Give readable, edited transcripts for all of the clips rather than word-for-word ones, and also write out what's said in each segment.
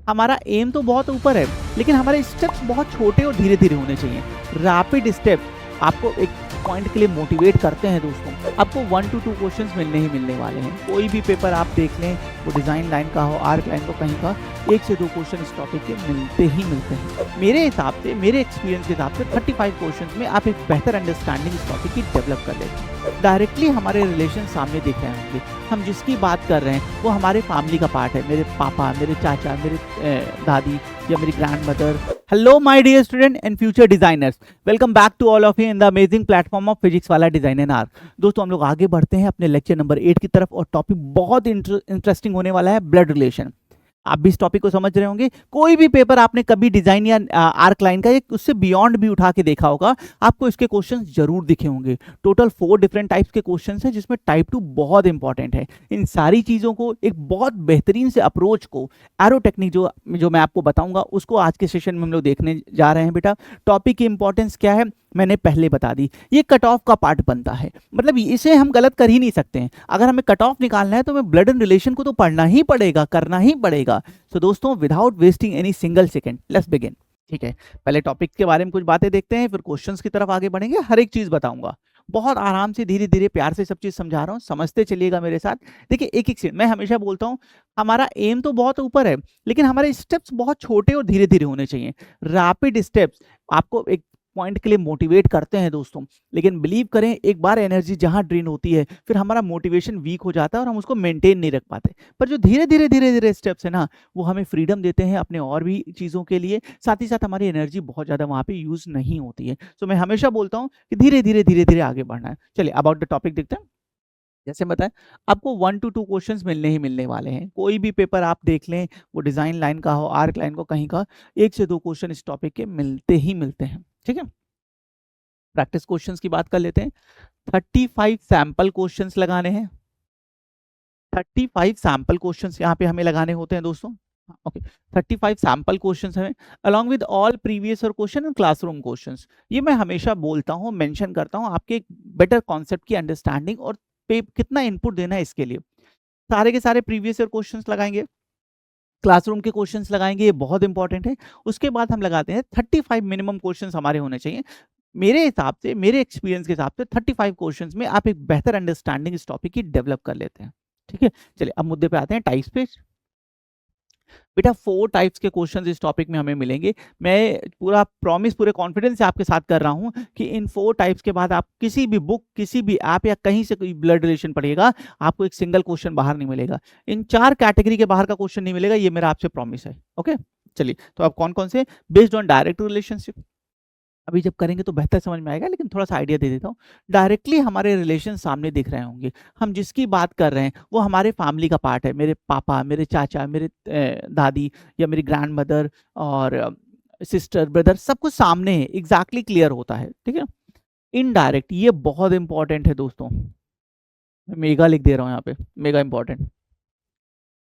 हमारा एम तो बहुत ऊपर है, लेकिन हमारे स्टेप्स बहुत छोटे और धीरे-धीरे होने चाहिए। रैपिड स्टेप आपको एक पॉइंट के लिए मोटिवेट करते हैं दोस्तों। आपको 1 टू 2 क्वेश्चंस मिलने ही मिलने वाले हैं। कोई भी पेपर आप देख लें, वो डिज़ाइन लाइन का हो, आर्क लाइन का, कहीं का 1 से 2 क्वेश्चन इस टॉपिक के मिलते ही मिलते हैं। मेरे हिसाब से, मेरे एक्सपीरियंस के हिसाब से 35 क्वेश्चंस में आप एक बेहतर अंडरस्टैंडिंग इस टॉपिक की डेवलप कर लेते हैं। डायरेक्टली हमारे रिलेशन सामने दिख रहे होंगे। हम जिसकी बात कर रहे हैं वो हमारे फैमिली का पार्ट है। मेरे पापा, मेरे चाचा, मेरे दादी या मेरी grandmother. Hello my dear student and future designers, welcome back to all of you in the amazing platform of physics Wallah design and art. दोस्तों हम लोग आगे बढ़ते हैं अपने लेक्चर नंबर 8 की तरफ और टॉपिक बहुत इंटरेस्टिंग होने वाला है, ब्लड रिलेशन। आप भी इस टॉपिक को समझ रहे होंगे। कोई भी पेपर आपने कभी डिजाइन या आर्क लाइन का एक उससे बियॉन्ड भी उठा के देखा होगा, आपको इसके क्वेश्चंस जरूर दिखे होंगे। टोटल 4 डिफरेंट टाइप्स के क्वेश्चंस हैं, जिसमें टाइप 2 बहुत इंपॉर्टेंट है। इन सारी चीजों को एक बहुत बेहतरीन से अप्रोच को, एरो टेक्निक जो मैं आपको बताऊंगा, उसको आज के सेशन में हम लोग देखने जा रहे हैं। बेटा टॉपिक की इंपॉर्टेंस क्या है मैंने पहले बता दी। ये कट ऑफ का पार्ट बनता है, मतलब इसे हम गलत कर ही नहीं सकते हैं। अगर हमें कट ऑफ निकालना है तो हमें ब्लड एंड रिलेशन को तो पढ़ना ही पड़ेगा, करना ही पड़ेगा। तो दोस्तों without wasting any single second, let's begin. ठीक है, पहले टॉपिक के बारे में कुछ बातें देखते हैं, फिर क्वेश्चंस की तरफ आगे बढ़ेंगे। हर एक चीज बताऊंगा, बहुत आराम से, धीरे धीरे, प्यार से सब चीज समझा रहा हूँ, समझते चलिएगा मेरे साथ। देखिए एक एक चीज मैं हमेशा बोलता हूँ, हमारा एम तो बहुत ऊपर है, लेकिन हमारे स्टेप्स बहुत छोटे और धीरे धीरे होने चाहिए। रैपिड स्टेप्स आपको एक पॉइंट के लिए मोटिवेट करते हैं दोस्तों, लेकिन बिलीव करें, एक बार एनर्जी जहां ड्रेन होती है फिर हमारा मोटिवेशन वीक हो जाता है और हम उसको मेंटेन नहीं रख पाते। पर जो धीरे धीरे स्टेप्स है ना, वो हमें फ्रीडम देते हैं अपने और भी चीज़ों के लिए। साथ ही साथ हमारी एनर्जी बहुत ज़्यादा वहाँ पे यूज़ नहीं होती है। तो मैं हमेशा बोलता हूँ कि धीरे धीरे आगे बढ़ना है। चलिए अबाउट द टॉपिक देखते हैं। जैसे बताएं, आपको 1 टू 2 क्वेश्चंस मिलने ही मिलने वाले हैं। कोई भी पेपर आप देख लें, वो डिज़ाइन लाइन का हो, आर्क लाइन का, कहीं का 1 से 2 क्वेश्चन इस टॉपिक के मिलते ही मिलते हैं। ठीक है, प्रैक्टिस क्वेश्चंस की बात कर लेते हैं। 35 सैंपल क्वेश्चंस लगाने हैं। 35 सैंपल क्वेश्चंस यहाँ पे हमें लगाने होते हैं दोस्तों। ओके, 35 सैंपल क्वेश्चंस हमें अलॉन्ग विद ऑल प्रीवियस और क्वेश्चन एंड क्लासरूम क्वेश्चंस। ये मैं हमेशा बोलता हूँ, मेंशन करता हूँ, आपके एक बेटर कॉन्सेप्ट की अंडरस्टैंडिंग और पे कितना इनपुट देना है इसके लिए। सारे के सारे प्रीवियस ईयर क्वेश्चंस लगाएंगे, क्लासरूम के क्वेश्चंस लगाएंगे, ये बहुत इंपॉर्टेंट है। उसके बाद हम लगाते हैं 35 मिनिमम क्वेश्चंस हमारे होने चाहिए। मेरे हिसाब से, मेरे एक्सपीरियंस के हिसाब से 35 क्वेश्चंस में आप एक बेहतर अंडरस्टैंडिंग इस टॉपिक की डेवलप कर लेते हैं। ठीक है, चलिए अब मुद्दे पे आते हैं, टाइप्स पे। बेटा 4 टाइप्स के क्वेश्चंस इस टॉपिक में हमें मिलेंगे। मैं पूरा प्रॉमिस, पूरे कॉन्फिडेंस से आपके साथ कर रहा हूं कि इन 4 टाइप्स के बाद आप किसी भी बुक, किसी भी ऐप या कहीं से कोई ब्लड रिलेशन पढ़िएगा, आपको एक सिंगल क्वेश्चन बाहर नहीं मिलेगा। इन 4 कैटेगरी के बाहर का क्वेश्चन नहीं मिलेगा, ये मेरा आपसे प्रॉमिस है। ओके, चलिए तो अब कौन कौन से, बेस्ड ऑन डायरेक्ट रिलेशनशिप, अभी जब करेंगे तो बेहतर समझ में आएगा, लेकिन थोड़ा सा आइडिया दे देता हूँ। डायरेक्टली हमारे रिलेशन सामने दिख रहे होंगे। हम जिसकी बात कर रहे हैं वो हमारे फैमिली का पार्ट है। मेरे पापा, मेरे चाचा, मेरे दादी या मेरी ग्रैंड मदर और सिस्टर, ब्रदर, सब कुछ सामने है, एग्जैक्टली क्लियर होता है। ठीक है, इनडायरेक्ट, ये बहुत इंपॉर्टेंट है दोस्तों। मैं मेगा लिख दे रहा हूँ यहाँ पे, mega important.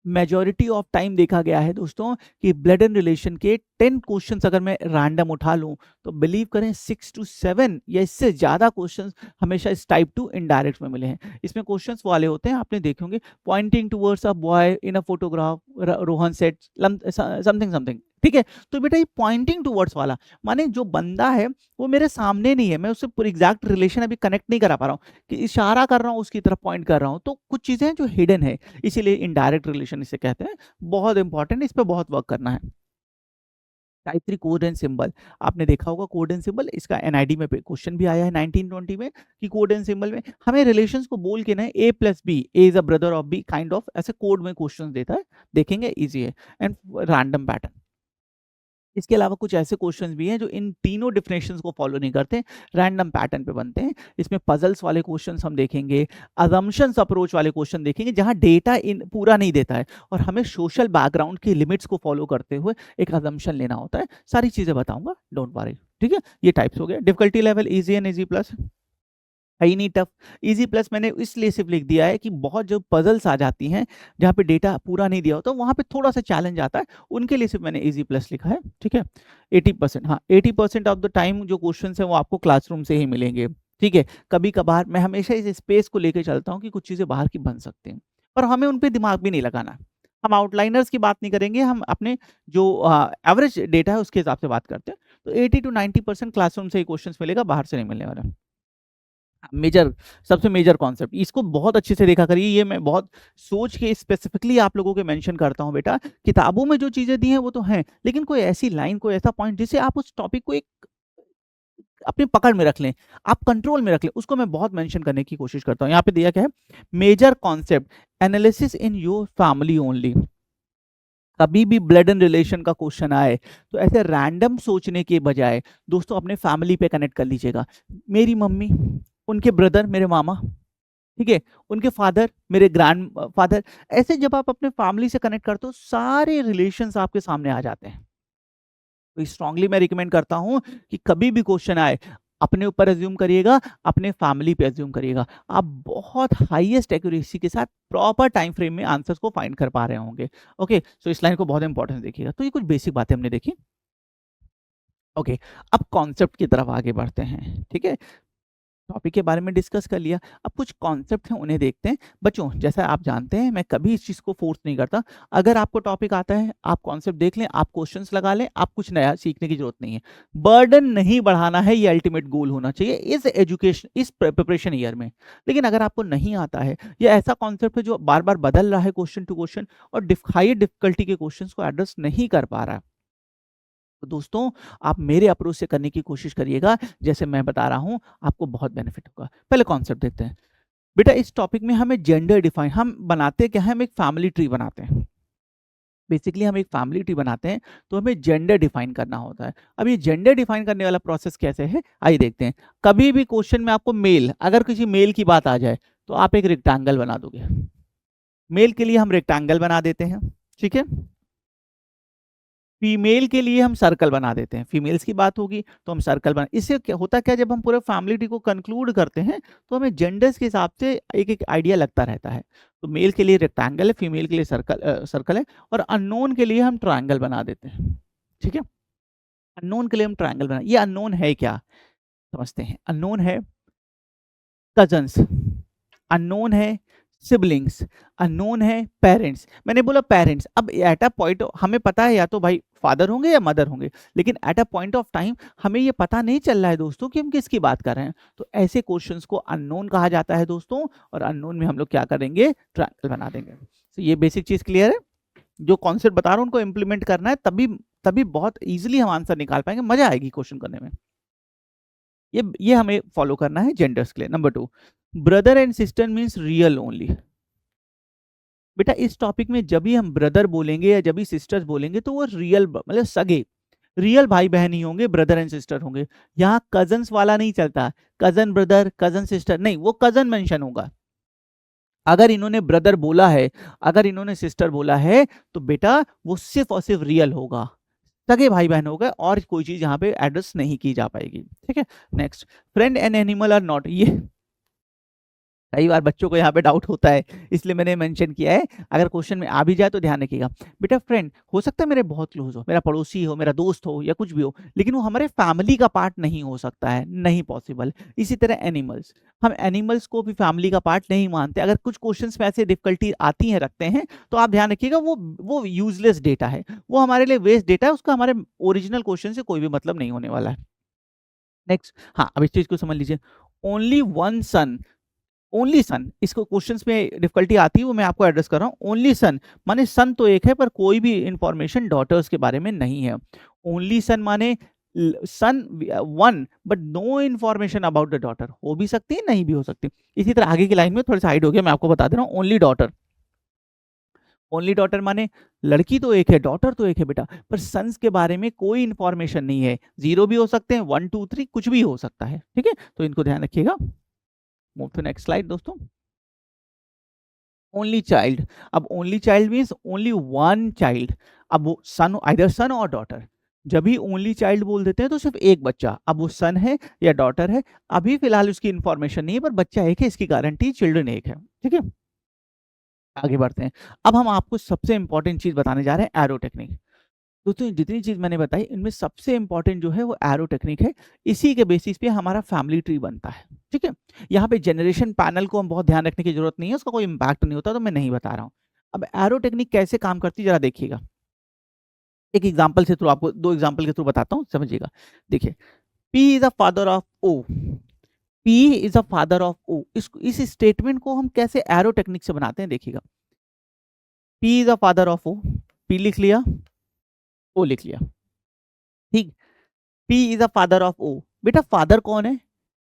Majority of time देखा गया है दोस्तों कि ब्लड एंड रिलेशन के 10 क्वेश्चंस अगर मैं रैंडम उठा लूं तो बिलीव करें 6 to 7 या इससे ज्यादा क्वेश्चंस हमेशा इस टाइप 2 इनडायरेक्ट में मिले हैं। इसमें क्वेश्चंस वाले होते हैं, आपने देखे होंगे, Poynting towards a boy in a photograph, Rohan set something something. ठीक है, तो बेटा ये पॉइंटिंग टुवर्ड्स वाला माने जो बंदा है वो मेरे सामने नहीं है, मैं उससे पूरी एग्जैक्ट रिलेशन अभी कनेक्ट नहीं करा पा रहा हूँ, कि इशारा कर रहा हूँ उसकी तरफ, पॉइंट कर रहा हूँ, तो कुछ चीजें हैं जो हिडन है, इसीलिए इनडायरेक्ट रिलेशन इसे कहते हैं। बहुत इंपॉर्टेंट, इस पर बहुत वर्क करना है। टाइप 3 कोड एंड सिंबल, आपने देखा होगा कोड एंड सिंबल, इसका एनआईडी में क्वेश्चन भी आया है 1920 में कि कोड एंड सिंबल में हमें रिलेशंस को बोल के ना A plus B, A is a brother of B, kind of ऐसे कोड में क्वेश्चन देता है, देखेंगे, इजी है। एंड रैंडम पैटर्न, इसके अलावा कुछ ऐसे क्वेश्चंस भी हैं जो इन तीनों डिफिनेशंस को फॉलो नहीं करते, रैंडम पैटर्न पे बनते हैं। इसमें पजल्स वाले क्वेश्चंस हम देखेंगे, अजम्पशंस अप्रोच वाले क्वेश्चन देखेंगे, जहां डेटा इन पूरा नहीं देता है और हमें सोशल बैकग्राउंड की लिमिट्स को फॉलो करते हुए एक अजम्पशन लेना होता है। सारी चीजें बताऊंगा, डोंट वरी। ठीक है, ये टाइप्स हो गया। Difficulty level easy and easy plus, है ही नहीं टफ। इजी प्लस मैंने इसलिए सिर्फ लिख दिया है कि बहुत जो पजल्स आ जाती हैं जहाँ पे डेटा पूरा नहीं दिया होता, वहाँ पे थोड़ा सा चैलेंज आता है, उनके लिए सिर्फ मैंने इजी प्लस लिखा है। ठीक है, 80%, हाँ 80% ऑफ द टाइम जो क्वेश्चन है वो आपको क्लासरूम से ही मिलेंगे। ठीक है, कभी कभार मैं हमेशा इस स्पेस को लेकर चलता हूँ कि कुछ चीज़ें बाहर की बन सकती हैं, पर हमें उन पर दिमाग भी नहीं लगाना। हम आउटलाइनर्स की बात नहीं करेंगे, हम अपने जो एवरेज डेटा है उसके हिसाब से बात करते हैं। तो 80 टू 90% क्लासरूम से ही क्वेश्चंस मिलेगा, बाहर से नहीं मिलने वाला। मेजर सबसे मेजर कॉन्सेप्ट इसको बहुत अच्छे से देखा करिए, ये मैं बहुत सोच के स्पेसिफिकली आप लोगों के मेंशन करता हूँ बेटा। किताबों में जो चीजें दी हैं वो तो हैं, लेकिन कोई ऐसी लाइन, कोई ऐसा पॉइंट जिससे आप उस टॉपिक को एक अपनी पकड़ में रख लें, आप कंट्रोल में रख लें, उसको मैं बहुत मेंशन करने की कोशिश करता हूँ। यहाँ पे दिया क्या है, major concept analysis in your family only. कभी भी ब्लड एंड रिलेशन का क्वेश्चन आए तो ऐसे रैंडम सोचने के बजाय दोस्तों अपने फैमिली पे कनेक्ट कर लीजिएगा। मेरी मम्मी, उनके ब्रदर मेरे मामा, ठीक है, उनके फादर मेरे ग्रैंड फादर, ऐसे जब आप अपने फैमिली से कनेक्ट करते हो सारे रिलेशंस आपके सामने आ जाते हैं। तो स्ट्रांगली मैं रिकमेंड करता हूं कि कभी भी क्वेश्चन आए अपने ऊपर एज्यूम करिएगा, अपने फैमिली पे एज्यूम करिएगा, आप बहुत हाईएस्ट एक्यूरेसी के साथ प्रॉपर टाइम फ्रेम में आंसर्स को फाइंड कर पा रहे होंगे। ओके, सो इस लाइन को बहुत इंपॉर्टेंस देखिएगा। तो ये कुछ बेसिक बातें हमने देखी। ओके, अब कॉन्सेप्ट की तरफ आगे बढ़ते हैं। ठीक है, टॉपिक के बारे में डिस्कस कर लिया, अब कुछ कॉन्सेप्ट हैं उन्हें देखते हैं। बच्चों जैसा आप जानते हैं मैं कभी इस चीज़ को फोर्स नहीं करता, अगर आपको टॉपिक आता है आप कॉन्सेप्ट देख लें, आप क्वेश्चंस लगा लें, आप कुछ नया सीखने की जरूरत नहीं है। बर्डन नहीं बढ़ाना है, ये अल्टीमेट गोल होना चाहिए इस एजुकेशन, इस प्रिपरेशन ईयर में। लेकिन अगर आपको नहीं आता है या ऐसा कॉन्सेप्ट है जो बार बार बदल रहा है क्वेश्चन टू क्वेश्चन और हाई डिफिकल्टी के क्वेश्चन को एड्रेस नहीं कर पा रहा है, तो दोस्तों आप मेरे अप्रोच से करने की कोशिश करिएगा, जैसे मैं बता रहा हूं आपको बहुत बेनिफिट होगा। पहले कॉन्सेप्ट देखते हैं बेटा। इस टॉपिक में हमें जेंडर डिफाइन, हम बनाते क्या है, हम एक फैमिली ट्री बनाते हैं। बेसिकली हम एक फैमिली ट्री बनाते हैं तो हमें जेंडर डिफाइन करना होता है। अब ये जेंडर डिफाइन करने वाला प्रोसेस कैसे है आइए देखते हैं। कभी भी क्वेश्चन में आपको मेल, अगर किसी मेल की बात आ जाए तो आप एक रेक्टेंगल बना दोगे, मेल के लिए हम रेक्टेंगल बना देते हैं, ठीक है। फीमेल के लिए हम सर्कल बना देते हैं, फीमेल्स की बात होगी तो हम सर्कल बना, इससे क्या होता क्या, जब हम पूरे फैमिली ट्री को कंक्लूड करते हैं तो हमें जेंडर्स के हिसाब से एक एक आइडिया लगता रहता है। तो मेल के लिए रेक्टेंगल है, फीमेल के लिए सर्कल है, और अननोन के लिए हम ट्रायंगल बना देते हैं, ठीक है। अननोन के लिए हम ट्रायंगल बना, ये अननोन है क्या समझते हैं। अननोन है कजन्स, अननोन है सिबलिंग्स, अननोन है पेरेंट्स। मैंने बोला पेरेंट्स, अब एट अ पॉइंट हमें पता है या तो भाई फादर होंगे या मदर होंगे, लेकिन at a point of time हमें ये पता नहीं चल रहा है दोस्तों कि हम किसकी बात कर रहे हैं। तो ऐसे क्वेश्चंस को अननोन कहा जाता है दोस्तों, और अननोन में हम लोग क्या करेंगे, ट्रायंगल बना देंगे। तो ये बेसिक चीज क्लियर है। जो कॉन्सेप्ट बता रहा हूँ उनको इंप्लीमेंट करना है, तभी तभी बहुत इजीली हम आंसर निकाल पाएंगे, मजा आएगी क्वेश्चन करने में। ये हमें फॉलो करना है जेंडर्स के लिए। Number 2, brother and sister means real only. बेटा इस टॉपिक में जब भी हम ब्रदर बोलेंगे या जब भी सिस्टर्स बोलेंगे तो वो रियल मतलब सगे रियल भाई बहन ही होंगे, ब्रदर एंड सिस्टर होंगे। यहाँ कजन्स वाला नहीं चलता, कजन ब्रदर कजन सिस्टर नहीं, वो कजन मेंशन होगा। अगर इन्होंने ब्रदर बोला है, अगर इन्होंने सिस्टर बोला है, तो बेटा वो सिर्फ और सिर्फ रियल होगा, सगे भाई बहन होगा, और कोई चीज यहाँ पे एड्रेस नहीं की जा पाएगी, ठीक है। Next, friend and animal are not, ये कई बार बच्चों को यहाँ पे डाउट होता है, इसलिए मैंने मेंशन किया है, अगर क्वेश्चन में आ भी जाए तो ध्यान रखिएगा। बेटा फ्रेंड हो सकता है मेरे बहुत क्लोज हो, मेरा पड़ोसी हो, मेरा दोस्त हो, या कुछ भी हो, लेकिन वो हमारे फैमिली का पार्ट नहीं हो सकता है, नहीं पॉसिबल। इसी तरह एनिमल्स, हम एनिमल्स को भी फैमिली का पार्ट नहीं मानते। अगर कुछ क्वेश्चन में ऐसे डिफिकल्टी आती है, रखते हैं, तो आप ध्यान रखिएगा वो यूजलेस डेटा है, वो हमारे लिए वेस्ट डेटा है, उसका हमारे ओरिजिनल क्वेश्चन से कोई भी मतलब नहीं होने वाला है। नेक्स्ट, हाँ अब इस चीज को समझ लीजिए। ओनली वन सन, ओनली सन, इसको क्वेश्चंस में डिफिकल्टी आती है, वो मैं आपको एड्रेस कर रहा हूँ। ओनली सन माने सन तो एक है पर कोई भी इंफॉर्मेशन डॉटर्स के बारे में नहीं है। ओनली सन माने son one but no information about the daughter, हो भी सकती है नहीं भी हो सकती। इसी तरह आगे की लाइन में थोड़ा सा हाइड हो गया, मैं आपको बता दे रहा हूँ। ओनली डॉटर, ओनली डॉटर माने लड़की तो एक है, डॉटर तो एक है बेटा, पर सन्स के बारे में कोई इंफॉर्मेशन नहीं है। 0 भी हो सकते हैं, 1 2 3 कुछ भी हो सकता है, ठीक है। तो इनको ध्यान रखिएगा। मूव टू नेक्स्ट स्लाइड दोस्तों। ओनली चाइल्ड, अब only child means only one child. अब वो सन, आइदर सन और डॉटर, जब भी ओनली चाइल्ड बोल देते हैं तो सिर्फ एक बच्चा, अब वो सन है या डॉटर है, अभी फिलहाल उसकी इंफॉर्मेशन नहीं है, पर बच्चा एक है, इसकी गारंटी चिल्ड्रन एक है, ठीक है। आगे बढ़ते हैं। अब हम आपको सबसे इंपॉर्टेंट चीज बताने जा रहे हैं, एरो टेक्निक। दोस्तों जितनी चीज मैंने बताई इनमें सबसे इंपॉर्टेंट जो है वो एरो टेक्निक है, इसी के बेसिस पे हमारा फैमिली ट्री बनता है, ठीक है। यहाँ पे जनरेशन पैनल को हम बहुत ध्यान रखने की जरूरत नहीं है, उसका कोई इम्पैक्ट नहीं होता, तो मैं नहीं बता रहा हूँ। अब एरो टेक्निक कैसे काम करती है जरा देखिएगा, एक एग्जांपल से थ्रू आपको, दो एग्जांपल के थ्रू बताता हूँ, समझिएगा। देखिए, P is the father of O, P is the father of O, इस स्टेटमेंट को हम कैसे एरो टेक्निक से बनाते हैं देखिएगा। P is the father of O, P लिख लिया, O लिख लिया, ठीक। P is the father of O, बेटा फादर कौन है,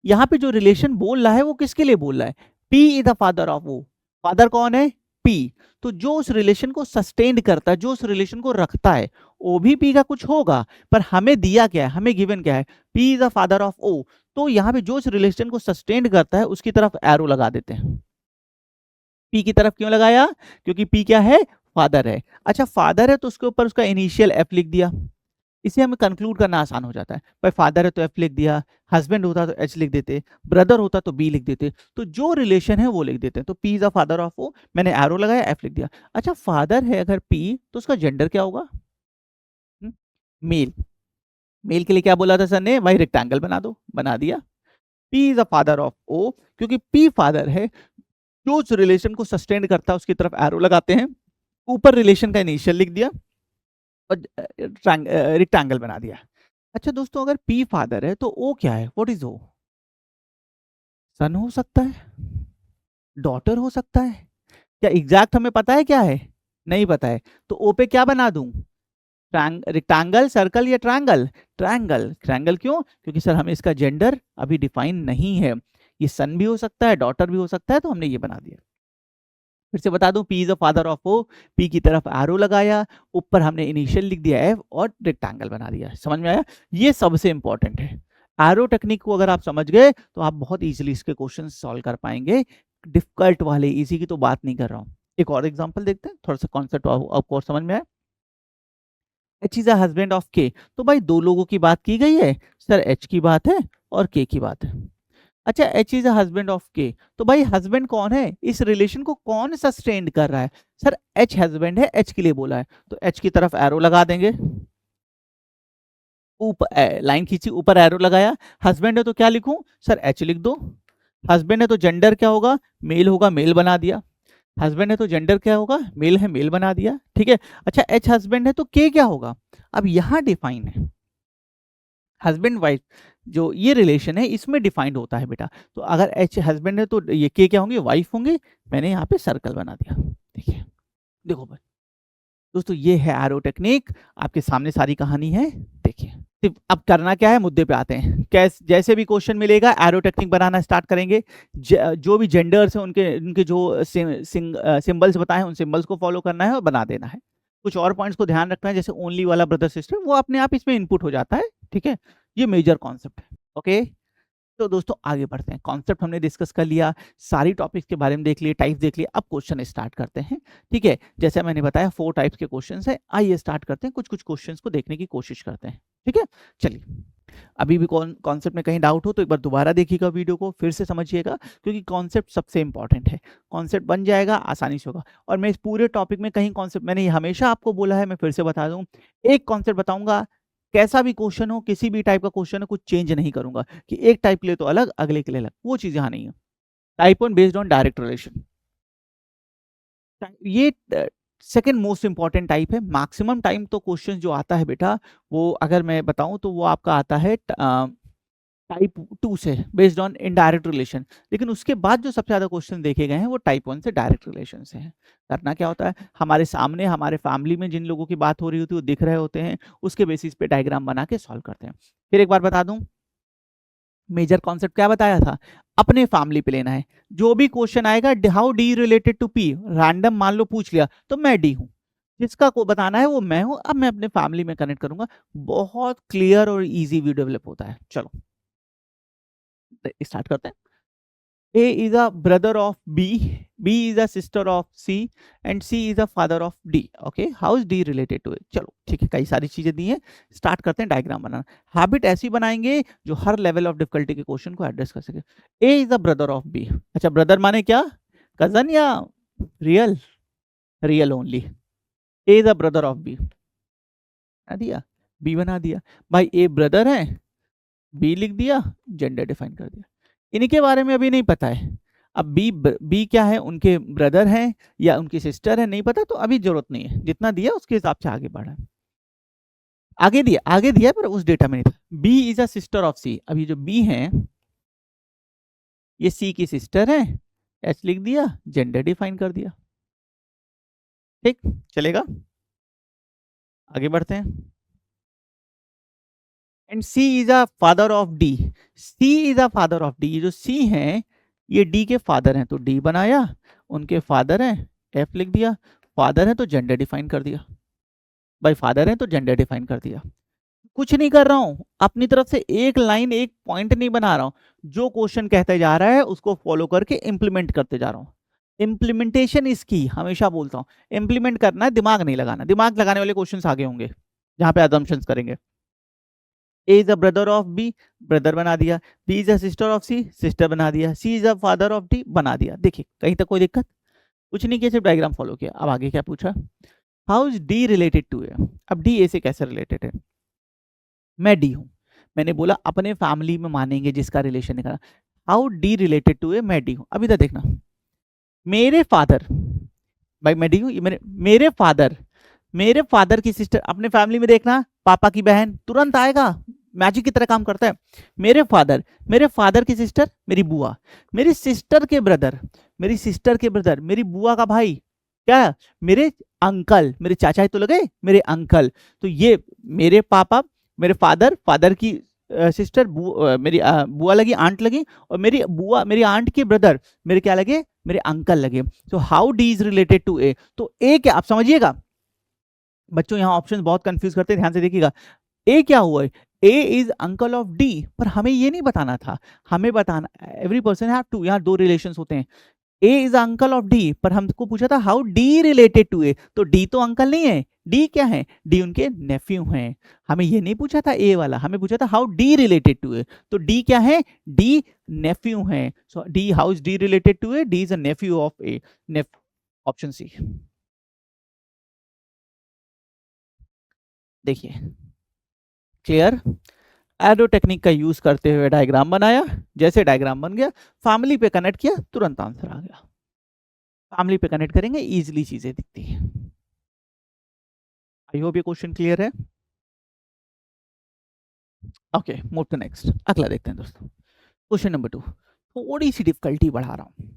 यहाँ पे जो रिलेशन बोल रहा है वो किसके लिए बोल रहा है, P is the father of O, father कौन है, P। तो जो उस रिलेशन को सस्टेन करता है, जो उस रिलेशन को रखता है, O भी P का कुछ होगा, पर हमें दिया क्या है, हमें गिवन क्या है, P is the father of O। तो यहाँ पे जो उस रिलेशन को सस्टेन करता है उसकी तरफ एरो लगा देते हैं। P की तरफ क्यों लगाया, क्योंकि P क्या है, फादर है। अच्छा फादर है तो उसके ऊपर उसका इनिशियल F लिख दिया, इसे हमें कंक्लूड करना आसान हो जाता है। भाई फादर है तो एफ लिख दिया, हस्बैंड होता तो एच लिख देते, ब्रदर होता तो बी लिख देते, तो जो रिलेशन है वो लिख देते हैं। तो P is the father of O, मैंने एरो लगाया, एफ लिख दिया। अच्छा फादर है अगर पी तो उसका जेंडर क्या होगा, मेल। मेल के लिए क्या बोला था सर ने, भाई रेक्टेंगल बना दो, बना दिया। P is the father of O, क्योंकि पी फादर है, जो उस रिलेशन को सस्टेन करता है उसकी तरफ एरो लगाते हैं, ऊपर रिलेशन का इनिशियल लिख दिया और रेक्टेंगल बना दिया। अच्छा दोस्तों अगर P फादर है तो O क्या है, व्हाट इज O, सन हो सकता है, डॉटर हो सकता है, क्या एग्जैक्ट हमें पता है क्या है, नहीं पता है। तो O पे क्या बना दूं, रेक्टेंगल, सर्कल या ट्रायंगल, ट्रायंगल। ट्रायंगल क्यों, क्योंकि सर हमें इसका जेंडर अभी डिफाइन नहीं है, ये सन भी हो सकता है, डॉटर भी हो सकता है, तो हमने ये बना दिया। फिर से बता दूं, P is the father of O, P की तरफ एरो लगाया, ऊपर हमने इनिशियल लिख दिया F और रेक्टेंगल बना दिया। समझ में आया, ये सबसे इंपॉर्टेंट है। एरो टेक्निक को अगर आप समझ गए तो आप बहुत इजीली इसके क्वेश्चन सॉल्व कर पाएंगे। डिफिकल्ट वाले, इजी की तो बात नहीं कर रहा हूँ। एक और एग्जांपल देखते हैं, थोड़ा सा कॉन्सेप्ट आपको समझ में आए। H is a husband of K, तो भाई दो लोगों की बात की गई है सर, H की बात है और K की बात है। अच्छा H is husband of K, तो भाई हस्बैंड कौन है, इस रिलेशन को कौन सस्टेन कर रहा है, सर H हस्बैंड है, H के लिए बोला है, तो H की तरफ एरो लगा देंगे, ऊपर लाइन खींची, ऊपर एरो लगाया। हस्बैंड है तो क्या लिखूं, सर H लिख दो। हस्बैंड है तो जेंडर क्या होगा, मेल होगा, मेल बना दिया। हस्बैंड है तो जेंडर क्या होगा, मेल है, मेल बना दिया, ठीक है। अच्छा H हस्बैंड है तो K क्या होगा, अब यहां डिफाइन है हस्बैंड वाइफ, जो ये रिलेशन है इसमें डिफाइंड होता है बेटा। तो अगर एच हस्बैंड है तो ये के क्या होंगे, वाइफ होंगे। मैंने यहाँ पे सर्कल बना दिया, देखिए। देखो भाई दोस्तों, ये है एरो टेक्निक, आपके सामने सारी कहानी है, देखिए। सिर्फ अब करना क्या है, मुद्दे पे आते हैं। कैसे, जैसे भी क्वेश्चन मिलेगा एरो टेक्निक बनाना स्टार्ट करेंगे। जो भी जेंडर्स हैं उनके उनके जो सिंबल्स बताए हैं उन सिंबल्स को फॉलो करना है और बना देना है। कुछ और पॉइंट्स को ध्यान रखना है, जैसे ओनली वाला ब्रदर सिस्टर, वो अपने आप इसमें इनपुट हो जाता है, ठीक है। ये मेजर कॉन्सेप्ट है, ओके। तो दोस्तों आगे बढ़ते हैं, कॉन्सेप्ट हमने डिस्कस कर लिया, सारी टॉपिक्स के बारे में देख लिए, टाइप देख लिए, अब क्वेश्चन स्टार्ट करते हैं, ठीक है। जैसे मैंने बताया 4 टाइप्स के क्वेश्चंस है, आइए स्टार्ट करते हैं, कुछ कुछ क्वेश्चंस को देखने की कोशिश करते हैं, ठीक है। चलिए, अभी भी कॉन्सेप्ट में कहीं डाउट हो तो एक बार दोबारा देखिएगा वीडियो को, फिर से समझिएगा, क्योंकि कॉन्सेप्ट सबसे इंपॉर्टेंट है। कॉन्सेप्ट बन जाएगा, आसानी से होगा। और मैं इस पूरे टॉपिक में कहीं कॉन्सेप्ट, मैंने हमेशा आपको बोला है, मैं फिर से बता दूं, एक कॉन्सेप्ट बताऊंगा, कैसा भी क्वेश्चन हो, किसी भी टाइप का क्वेश्चन हो, कुछ चेंज नहीं करूंगा कि एक टाइप के लिए तो अलग, अगले के लिए अलग, वो चीज यहाँ नहीं है। Type on based on direct relation, ये सेकेंड मोस्ट इंपॉर्टेंट टाइप है। मैक्सिमम टाइम तो क्वेश्चन जो आता है बेटा, वो अगर मैं बताऊं तो वो आपका आता है टाइप 2 से, बेस्ड ऑन इनडायरेक्ट रिलेशन। लेकिन उसके बाद जो सबसे ज्यादा क्वेश्चन देखे गए हैं वो टाइप 1 से डायरेक्ट रिलेशन से हैं। करना क्या होता है, हमारे सामने हमारे फैमिली में जिन लोगों की बात हो रही होती है वो दिख रहे होते हैं, उसके बेसिस पे डायग्राम बना के सॉल्व करते हैं। फिर एक बार बता दूं, मेजर कॉन्सेप्ट क्या बताया था, अपने फैमिली पे लेना है। जो भी क्वेश्चन आएगा, how D related to P, random मान लो पूछ लिया तो मैं डी हूँ, जिसका को बताना है वो मैं हूँ। अब मैं अपने फैमिली में कनेक्ट करूंगा, बहुत क्लियर और इजी व्यू डेवलप होता है। चलो स्टार्ट करते हैं। A is a brother of B, B is a sister of C, and C is a father of D. Okay, how is D related to it? चलो ठीक है, कई सारी चीजें दी हैं, स्टार्ट करते हैं डायग्राम बनाना। हैबिट ऐसी बनाएंगे जो हर लेवल ऑफ डिफिकल्टी के क्वेश्चन को एड्रेस कर सके। A is a brother of B, अच्छा ब्रदर माने क्या, कजन या real, real only. A is a brother of B, बना दिया, B बना दिया। भाई A ब्रदर है, B लिख दिया, जेंडर डिफाइन कर दिया। इनके बारे में अभी नहीं पता है, अब बी क्या है, उनके ब्रदर हैं या उनकी सिस्टर है, नहीं पता, तो अभी जरूरत नहीं है, जितना दिया उसके हिसाब से आगे बढ़ा। आगे दिया पर उस डेटा में नहीं था। B is a sister of C, अभी जो बी है ये सी की सिस्टर है, एच लिख दिया, जेंडर डिफाइन कर दिया। ठीक चलेगा, आगे बढ़ते हैं। And C is a father of D, C is a father of D, ये जो सी है ये डी के फादर हैं, तो डी बनाया, उनके फादर हैं, एफ लिख दिया, फादर है तो जेंडर डिफाइन कर दिया, भाई फादर है तो जेंडर डिफाइन कर दिया। कुछ नहीं कर रहा हूं, अपनी तरफ से एक लाइन एक पॉइंट नहीं बना रहा हूं, जो क्वेश्चन कहते जा रहा है उसको फॉलो करके इंप्लीमेंट करते जा रहा हूं। इंप्लीमेंटेशन इज की, हमेशा बोलता हूं इंप्लीमेंट करना है, दिमाग नहीं लगाना। दिमाग लगाने वाले क्वेश्चंस आगे होंगे जहां पे अजम्पशंस करेंगे। A is a brother of B, brother बना दिया। B is a sister of C, sister बना दिया। C is a father of D, बना दिया। देखिए कहीं तक कोई दिक्कत? कुछ नहीं किया, सिर्फ डायग्राम फॉलो किया। अब आगे क्या पूछा, how is D related to A. अब डी ए से कैसे रिलेटेड है, मैं डी हूं, मैंने बोला अपने फैमिली में मानेंगे जिसका रिलेशन निकाला। हाउ डी रिलेटेड टू ए, मैं डी हूं। अभी तक देखना, मेरे फादर, भाई मैं डी हूं, ये मेरे फादर की सिस्टर, अपने फैमिली में देखना, पापा की बहन, तुरंत आएगा, मैजिक की तरह काम करता है। मेरे फादर की सिस्टर, मेरी बुआ, मेरी सिस्टर के ब्रदर, मेरी बुआ का भाई, क्या, मेरे अंकल, मेरे चाचा ही तो लगे, मेरे अंकल। तो ये मेरे पापा, मेरे फादर की सिस्टर, मेरी बुआ लगी, आंट लगी, और मेरी बुआ, मेरी आंट के ब्रदर, मेरे क्या लगे, मेरे अंकल लगे। तो how D is related to A, तो ए क्या, आप समझिएगा बच्चों, यहाँ ऑप्शन बहुत कंफ्यूज करते हैं, ध्यान से देखिएगा। ए क्या हुआ है, ए इज अंकल ऑफ डी, पर हमें ये नहीं बताना था, हमें बताना एवरी पर्सन हैव टू, यहाँ दो रिलेशन होते हैं। ए इज अंकल ऑफ डी, पर हमको पूछा था how D related to A, तो डी तो अंकल नहीं है, डी क्या है, डी उनके नेफ्यू हैं। हमें ये नहीं पूछा था ए वाला, हमें पूछा था how D related to A, तो डी क्या है, डी नेफ्यू है। So D, how is D related to A, D is a nephew of A, option C. देखिए क्लियर, एरो टेक्निक का यूज करते हुए डायग्राम बनाया, जैसे डायग्राम बन गया, फैमिली पे कनेक्ट किया, तुरंत आंसर आ गया। फैमिली पे कनेक्ट करेंगे, इजीली चीजें दिखती है। आई होप ये क्वेश्चन क्लियर है। ओके, मूव टू नेक्स्ट, अगला देखते हैं दोस्तों। क्वेश्चन नंबर 2, थोड़ी सी डिफिकल्टी बढ़ा रहा हूं।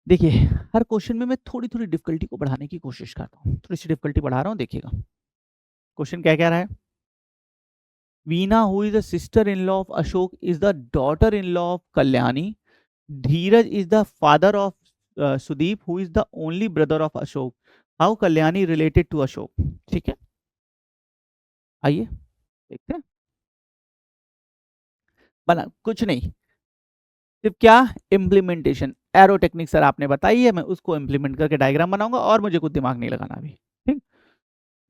देखिए हर क्वेश्चन में मैं थोड़ी थोड़ी डिफिकल्टी को बढ़ाने की कोशिश करता हूँ, थोड़ी सी डिफिकल्टी बढ़ा रहा हूँ, देखिएगा क्वेश्चन क्या कह रहा है। Veena who is the sister in law of Ashok is the daughter in law of Kalyani. Dheeraj is the father of Sudeep who is the only brother of Ashok. How Kalyani related to Ashok. ठीक है, आइए देखते हैं। बना कुछ नहीं, सिर्फ क्या, इम्प्लीमेंटेशन। एरो टेक्निक सर आपने बताई है, मैं उसको इम्प्लीमेंट करके डायग्राम बनाऊंगा, और मुझे कुछ दिमाग नहीं लगाना अभी। ठीक,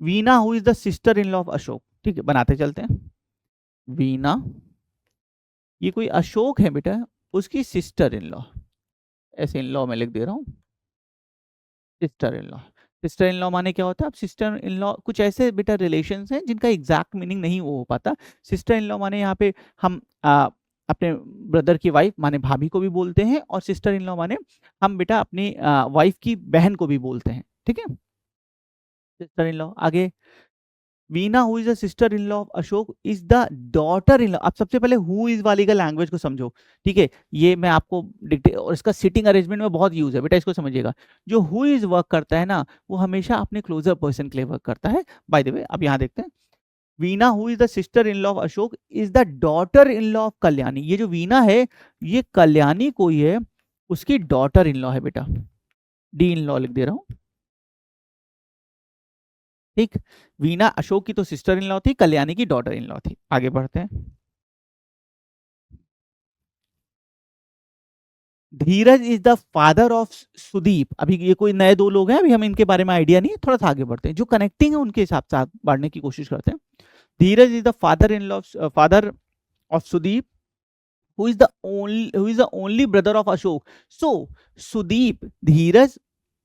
Veena who is the sister in law of Ashok. ठीक है, बनाते चलते हैं। वीना, ये कोई अशोक है बेटा, उसकी सिस्टर इन लॉ, ऐसे इन लॉ में लिख दे रहा हूँ, sister in law. Sister in law माने क्या होता है, अब सिस्टर इन लॉ कुछ ऐसे बेटा रिलेशंस हैं जिनका एग्जैक्ट मीनिंग नहीं हो पाता। सिस्टर इन लॉ माने यहाँ पे हम अपने ब्रदर की वाइफ माने भाभी को भी बोलते हैं, और सिस्टर इन लॉ माने हम बेटा अपनी वाइफ की बहन को भी बोलते हैं। ठीक है, सिस्टर इन लॉ। आगे, Veena who is the sister in law of Ashok is the daughter in law. अब सबसे पहले हु इज वाली का लैंग्वेज को समझो। ठीक है, ये मैं आपको और इसका सिटिंग अरेंजमेंट में बहुत यूज है बेटा, इसको समझिएगा। जो हु इज वर्क करता है ना, वो हमेशा अपने क्लोजर पर्सन के लिए वर्क करता है। बाय द वे अब यहाँ देखते हैं, Veena who is the sister in law of Ashok is the daughter in law of Kalyani. ये जो वीना है ये कल्याणी कोई है, उसकी डॉटर इन लॉ है बेटा, डी इन लॉ लिख दे रहा हूं। ठीक, वीना अशोक की तो सिस्टर इन लॉ थी, कल्याणी की डॉटर इन लॉ थी। आगे बढ़ते हैं। Dheeraj is the father of Sudeep. अभी ये कोई नए दो लोग हैं, अभी हम इनके बारे में आइडिया नहीं है, थोड़ा सा आगे बढ़ते हैं, जो कनेक्टिंग है उनके हिसाब से बढ़ने की कोशिश करते हैं। Dheeraj is the father in law, father of Sudeep who is the only brother of Ashok. So Sudeep, Dheeraj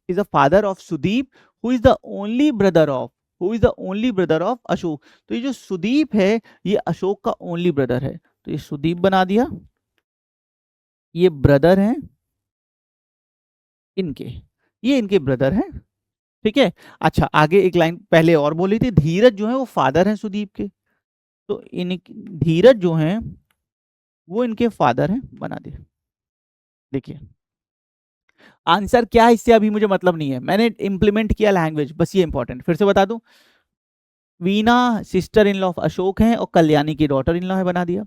is the father of Sudeep, who is the only brother of Ashok. तो ये जो सुदीप है ये अशोक का ओनली ब्रदर है, तो ये सुदीप बना दिया, ये ब्रदर है, इनके, ये इनके ब्रदर हैं, ठीक है। अच्छा, आगे एक लाइन पहले और बोली थी, धीरज जो है वो फादर हैं सुदीप के, तो इन धीरज जो हैं वो इनके फादर हैं, बना दिए। देखिए आंसर क्या है इससे अभी मुझे मतलब नहीं है, मैंने इंप्लीमेंट किया लैंग्वेज, बस ये इंपॉर्टेंट। फिर से बता दूं, Veena sister in law of Ashok हैं और कल्याणी की डॉटर इन लॉ है, बना दिया।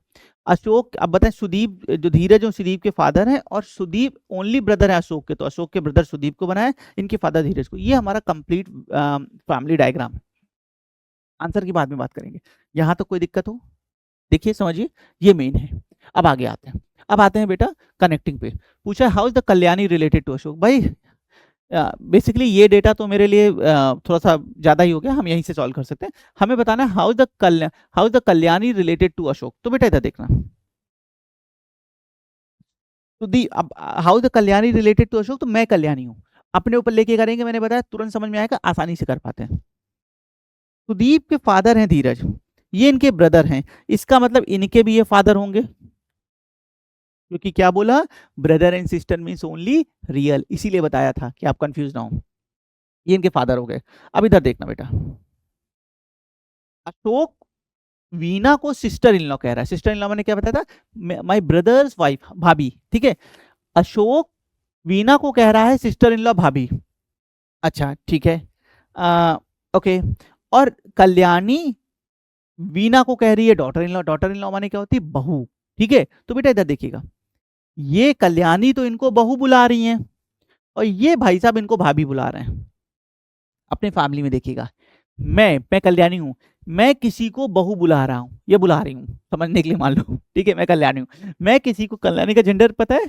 अशोक, अब बताएं, सुदीप जो धीरज जो सुदीप के फादर हैं और सुदीप ओनली ब्रदर है अशोक के, तो अशोक के ब्रदर सुदीप को बनाया, इनके फादर धीरज को। ये हमारा कंप्लीट फैमिली डायग्राम है। आंसर की बाद में बात करेंगे। यहां तक कोई दिक्कत हो? देखिए समझिए, ये मेन है। अब आगे आते हैं, अब आते हैं बेटा कनेक्टिंग पे। पूछा how is the Kalyani related to Ashok. भाई बेसिकली ये डेटा तो मेरे लिए थोड़ा सा ज्यादा ही हो गया, हम यहीं से सॉल्व कर सकते हैं। हमें बताना है how is the Kalyani related to Ashok. तो बेटा इधर देखना, तो दी अब how is the Kalyani related to Ashok, तो मैं कल्याणी हूं, अपने ऊपर लेके करेंगे, मैंने बताया तुरंत समझ में आएगा, आसानी से कर पाते हैं। सुदीप के फादर हैं धीरज, ये इनके ब्रदर हैं, इसका मतलब इनके भी ये फादर होंगे, क्योंकि क्या बोला, brother and sister means only real, इसीलिए बताया था कि आप कंफ्यूज ना हो। ये इनके फादर हो गए। अब इधर देखना बेटा, अशोक वीना को सिस्टर इन लॉ कह रहा है, सिस्टर इन लॉ मैंने क्या बताया था, माय ब्रदर्स वाइफ, भाभी, ठीक है। अशोक वीना को कह रहा है सिस्टर इन लॉ, भाभी। अच्छा ठीक है, ओके। और कल्याणी वीना को कह रही है daughter in law, daughter in law माने क्या होती है, बहू, ठीक है। तो बेटा इधर देखिएगा, ये कल्याणी तो इनको बहू बुला रही हैं और ये भाई साहब इनको भाभी बुला रहे हैं। अपने फैमिली में देखिएगा, मैं कल्याणी हूं, मैं किसी को बहू बुला रहा हूं, ये बुला रही हूं, समझने के लिए मान लो, ठीक है, मैं कल्याणी हूं, मैं किसी को, कल्याणी का जेंडर पता है,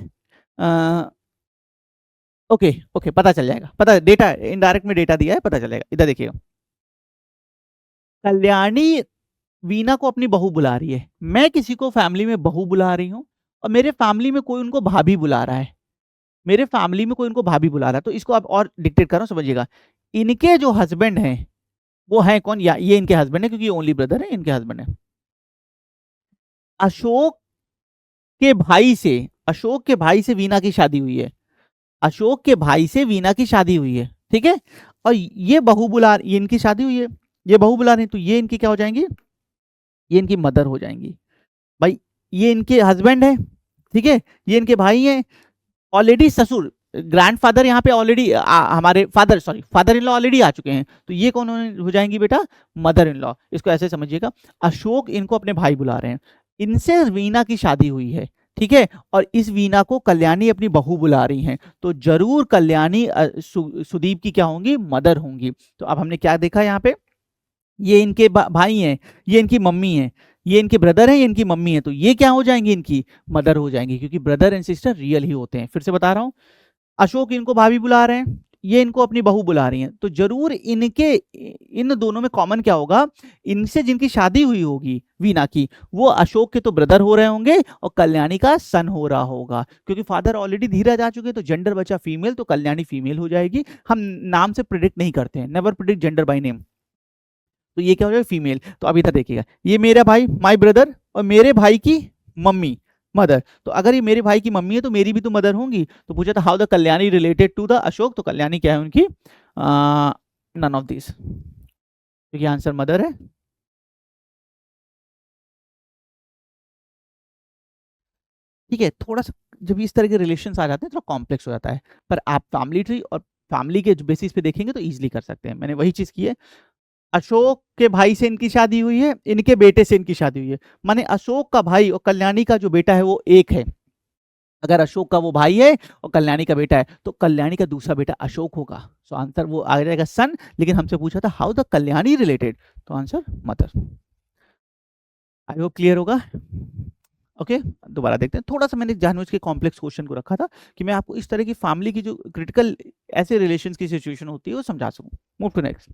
ओके ओके, पता चल जाएगा, पता है, डेटा इनडायरेक्ट में डेटा दिया है, पता चलेगा। इधर देखिएगा, कल्याणी वीना को अपनी बहू बुला रही है, मैं किसी को फैमिली में बहू बुला रही हूँ और मेरे फैमिली में कोई उनको भाभी बुला रहा है, मेरे फैमिली में कोई उनको भाभी बुला रहा है। तो इसको आप और डिक्टेट करो, समझिएगा, इनके जो हस्बैंड हैं वो है कौन, या ये इनके हस्बैंड है, क्योंकि ओनली ब्रदर है, इनके हस्बैंड है। अशोक के भाई से, अशोक के भाई से वीना की शादी हुई है, अशोक के भाई से वीना की शादी हुई है, ठीक है। और ये बहू बुला, ये इनकी शादी हुई है, ये बहू बुला रही है, तो ये इनकी क्या हो जाएंगी, ये इनकी मदर हो जाएंगी। भाई ये इनके हस्बैंड है, ठीक है, ये इनके भाई हैं, ऑलरेडी ससुर ग्रैंडफादर यहाँ पे ऑलरेडी, हमारे father, sorry father in law already आ चुके हैं, तो ये कौन हो जाएंगी बेटा, मदर इन लॉ। इसको ऐसे समझिएगा, अशोक इनको अपने भाई बुला रहे हैं, इनसे वीना की शादी हुई है, ठीक है, और इस वीना को कल्याणी अपनी बहू बुला रही हैं, तो जरूर कल्याणी सुदीप की क्या होंगी, मदर होंगी। तो अब हमने क्या देखा यहाँ पे, ये इनके भाई हैं, ये इनकी मम्मी है, ये इनके ब्रदर हैं, ये इनकी मम्मी है, तो ये क्या हो जाएंगी, इनकी मदर हो जाएंगी, क्योंकि ब्रदर एंड सिस्टर रियल ही होते हैं। फिर से बता रहा हूँ, अशोक इनको भाभी बुला रहे हैं, ये इनको अपनी बहू बुला रही हैं, तो जरूर इनके, इन दोनों में कॉमन क्या होगा, इनसे जिनकी शादी हुई होगी वीना की, वो अशोक के तो ब्रदर हो रहे होंगे और कल्याणी का सन हो रहा होगा, क्योंकि फादर ऑलरेडी धीरज आ चुके हैं, तो जेंडर बचा फीमेल, तो कल्याणी फीमेल हो जाएगी। हम नाम से प्रिडिक्ट नहीं करते हैं, never predict gender by name, तो ये क्या हो जाएगा, फीमेल। तो अभी तक देखिएगा, ये मेरा भाई, माय ब्रदर, और मेरे भाई की मम्मी, मदर, तो अगर ये मेरे भाई की मम्मी है तो मेरी भी तो मदर होंगी। तो पूछा था how the Kalyani related to the Ashok, तो कल्याणी क्या है उनकी, नन ऑफ दिस, क्योंकि आंसर मदर है। ठीक है, थोड़ा सा जब इस तरह के रिलेशन आ जाते हैं थोड़ा कॉम्प्लेक्स हो जाता है, पर आप फैमिली ट्री और फैमिली के बेसिस पे देखेंगे तो इजीली कर सकते हैं। मैंने वही चीज की है, अशोक के भाई से इनकी शादी हुई है, इनके बेटे से इनकी शादी हुई है, माने अशोक का भाई और कल्याणी का जो बेटा है वो एक है। अगर अशोक का वो भाई है और कल्याणी का बेटा है, तो कल्याणी का दूसरा बेटा अशोक होगा, सो आंसर वो आ जाएगा सन। लेकिन हमसे पूछा था हाउ द कल्याणी रिलेटेड, तो answer mother. I hope clear होगा। ओके, दोबारा देखते हैं। थोड़ा सा मैंने जानबूझ के कॉम्प्लेक्स क्वेश्चन को रखा था कि मैं आपको इस तरह की फैमिली की जो क्रिटिकल ऐसे रिलेशंस की सिचुएशन होती है वो समझा सकूं। Move to next,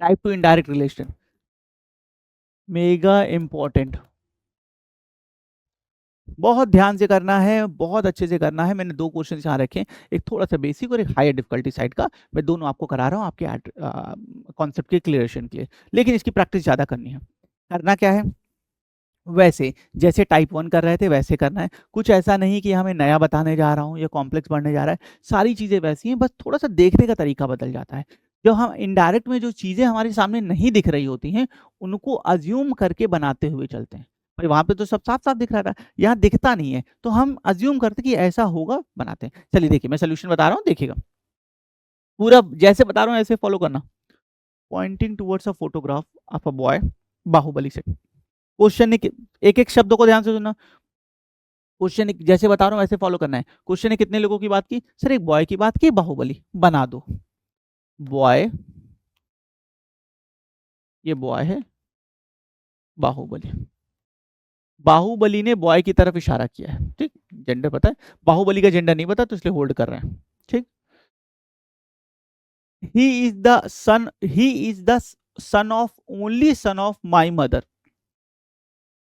type two indirect relation, mega important, बहुत ध्यान से करना है, बहुत अच्छे से करना है। मैंने दो क्वेश्चन यहाँ रखे, एक थोड़ा सा बेसिक और एक हायर डिफिकल्टी साइड का। मैं दोनों आपको करा रहा हूँ आपके कॉन्सेप्ट के क्लियरेशन के लिए, लेकिन इसकी प्रैक्टिस ज़्यादा करनी है। करना क्या है, वैसे जैसे टाइप 1 कर रहे थे वैसे करना है। कुछ ऐसा नहीं कि हमें नया बताने जा रहा हूँ या कॉम्प्लेक्स पढ़ने जा रहा है। सारी चीज़ें वैसी हैं, बस थोड़ा-सा देखने का तरीका बदल जाता है। जो हम इनडायरेक्ट में जो चीज़ें हमारे सामने नहीं दिख रही होती हैं, उनको अज़्यूम करके बनाते हुए चलते हैं। भाई वहाँ पे तो सब साफ-साफ दिख रहा था, यहाँ दिखता नहीं है, तो हम अज़्यूम करते हैं कि ऐसा होगा, बनाते हैं। चलिए देखिए, मैं सॉल्यूशन बता रहा हूँ, देखिएगा। पूरा जैसे बता रहा हूँ ऐसे फॉलो करना। Pointing towards a photograph of a boy, Baahubali से। क्वेश्चन है कि एक-एक शब्दों को ध्यान से सुनना। क्वेश्चन जैसे बता रहा हूँ वैसे फॉलो करना है। क्वेश्चन ने कितने लोगों की बात की? सर एक बॉय की बात की, बाहुबली बना दो। बॉय, ये बॉय है, बाहुबली। बाहुबली ने बॉय की तरफ इशारा किया है, ठीक। जेंडर पता है, बाहुबली का जेंडर नहीं पता तो इसलिए होल्ड कर रहे हैं, ठीक। He is the son of only son of my mother,